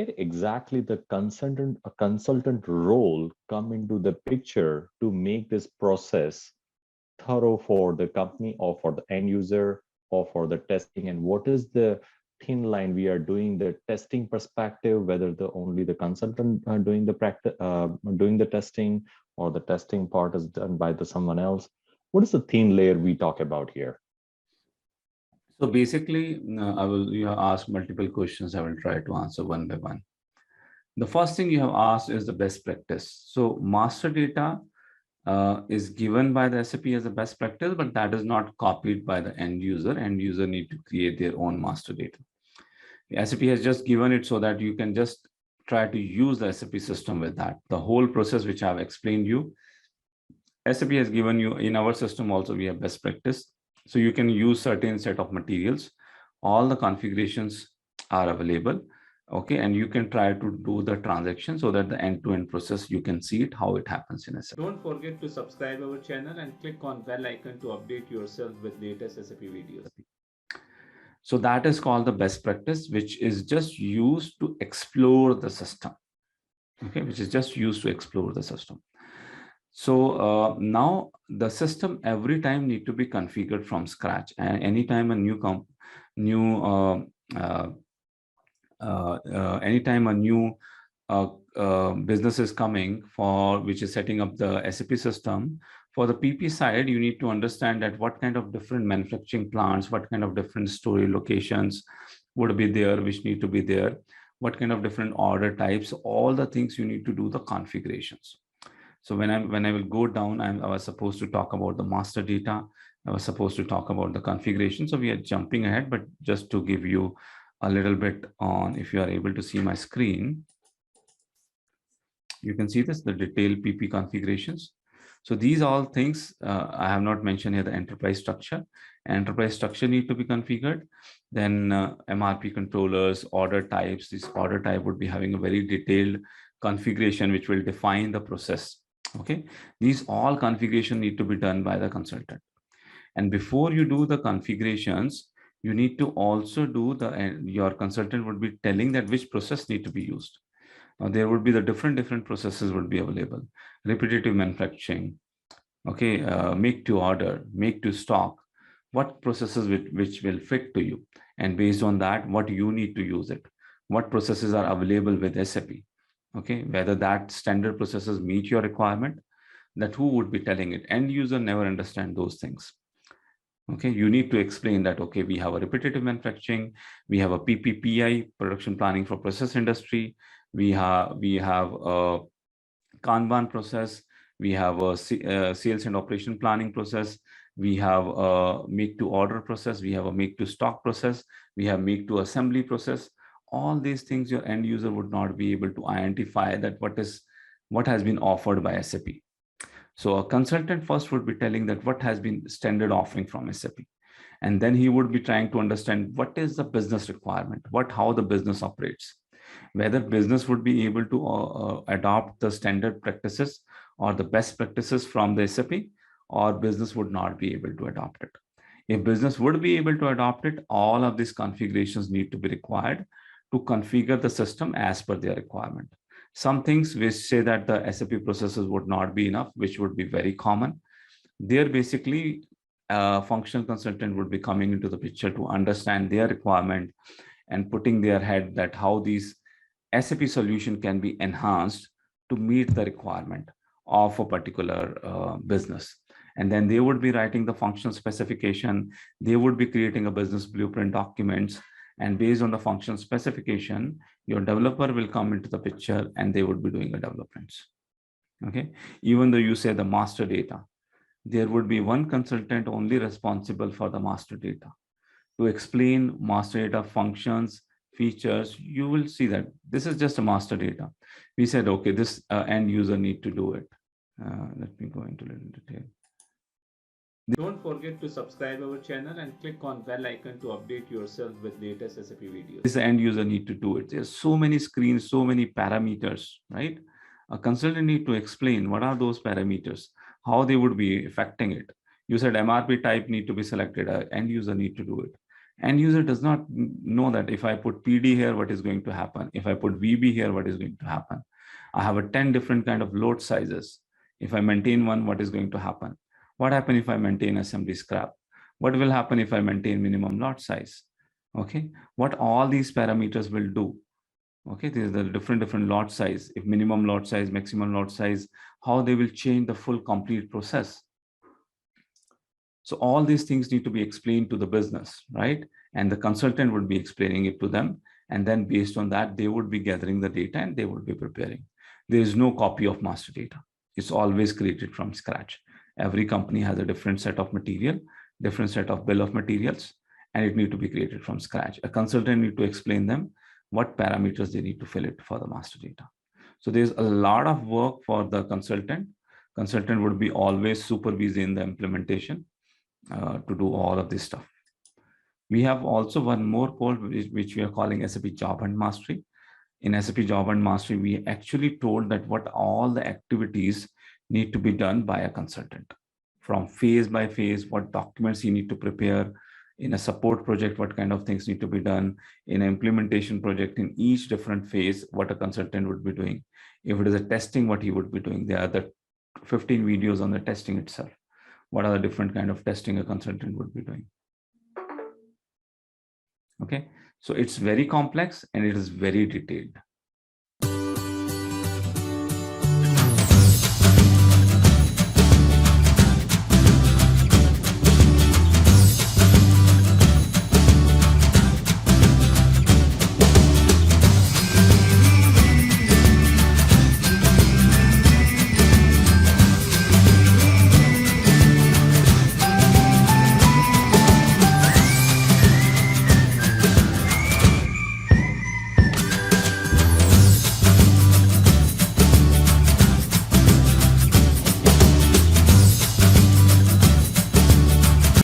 where exactly the consultant role come into the picture to make this process thorough for the company or for the end user or for the testing, and what is the thin line we are doing the testing perspective, whether the only the consultant doing the practice doing the testing, or the testing part is done by the someone else. What is the thin layer we talk about here? So basically, you have asked multiple questions. I will try to answer one by one. The first thing you have asked is the best practice. So master data is given by the SAP as a best practice, but that is not copied by the end user. End user need to create their own master data. The SAP has just given it so that you can just try to use the SAP system with that. The whole process which I've explained you, SAP has given you. In our system also we have best practice. So you can use certain set of materials. All the configurations are available. Okay, and you can try to do the transaction so that the end-to-end process, you can see it, how it happens in SAP. Don't forget to subscribe our channel and click on bell icon to update yourself with latest SAP videos. So that is called the best practice, which is just used to explore the system. Okay, which is just used to explore the system. So now the system every time need to be configured from scratch, and anytime a anytime a new business is coming for which is setting up the SAP system, for the PP side, you need to understand that what kind of different manufacturing plants, what kind of different storage locations would be there, which need to be there, what kind of different order types, all the things you need to do the configurations. So when I will go down, I was supposed to talk about the master data. I was supposed to talk about the configuration. So we are jumping ahead, but just to give you a little bit on, if you are able to see my screen, you can see this, the detailed PP configurations. So these all things I have not mentioned here, the enterprise structure. Enterprise structure need to be configured. Then MRP controllers, order types. This order type would be having a very detailed configuration which will define the process. Okay, these all configuration need to be done by the consultant. And before you do the configurations, you need to also do your consultant would be telling that which process need to be used. Now there would be the different processes would be available. Repetitive manufacturing, okay, make to order, make to stock, what processes which will fit to you, and based on that, what you need to use it, what processes are available with SAP, okay, whether that standard processes meet your requirement, that who would be telling it. End user never understand those things. Okay, you need to explain that, okay, we have a repetitive manufacturing, we have a PPPI, production planning for process industry, we have a Kanban process, we have a sales and operation planning process, we have a make to order process, we have a make to stock process, we have make to assembly process. All these things your end user would not be able to identify that what has been offered by SAP. So a consultant first would be telling that what has been standard offering from SAP. And then he would be trying to understand what is the business requirement, how the business operates, whether business would be able to adopt the standard practices or the best practices from the SAP, or business would not be able to adopt it. If business would be able to adopt it, all of these configurations need to be required to configure the system as per their requirement. Some things which say that the SAP processes would not be enough, which would be very common. There basically a functional consultant would be coming into the picture to understand their requirement and putting their head that how these SAP solution can be enhanced to meet the requirement of a particular business. And then they would be writing the functional specification. They would be creating a business blueprint documents. And based on the functional specification, your developer will come into the picture and they would be doing the developments. Okay. Even though you say the master data, there would be one consultant only responsible for the master data. To explain master data functions, features, you will see that this is just a master data. We said, okay, this end user need to do it. Let me go into a little detail. Don't forget to subscribe our channel and click on bell icon to update yourself with latest SAP videos. This end user need to do it. There's so many screens, so many parameters, right? A consultant need to explain what are those parameters, how they would be affecting it. You said MRP type need to be selected, end user need to do it. End user does not know that if I put PD here, what is going to happen? If I put VB here, what is going to happen? I have a 10 different kind of load sizes. If I maintain one, what is going to happen? What happen if I maintain assembly scrap? What will happen if I maintain minimum lot size? Okay, what all these parameters will do? Okay, these are the different lot size. If minimum lot size, maximum lot size, how they will change the full complete process. So all these things need to be explained to the business, right? And the consultant would be explaining it to them. And then based on that, they would be gathering the data and they would be preparing. There is no copy of master data. It's always created from scratch. Every company has a different set of material, different set of bill of materials, and it need to be created from scratch. A consultant need to explain them what parameters they need to fill it for the master data. So there's a lot of work for the consultant. Consultant would be always supervising the implementation to do all of this stuff. We have also one more code which we are calling SAP Job and Mastery. In SAP Job and Mastery, we actually told that what all the activities need to be done by a consultant, from phase by phase, what documents you need to prepare. In a support project, what kind of things need to be done. In an implementation project, in each different phase, what a consultant would be doing. If it is a testing, what he would be doing. There are the 15 videos on the testing itself. What are the different kind of testing a consultant would be doing. Okay, so it's very complex and it is very detailed.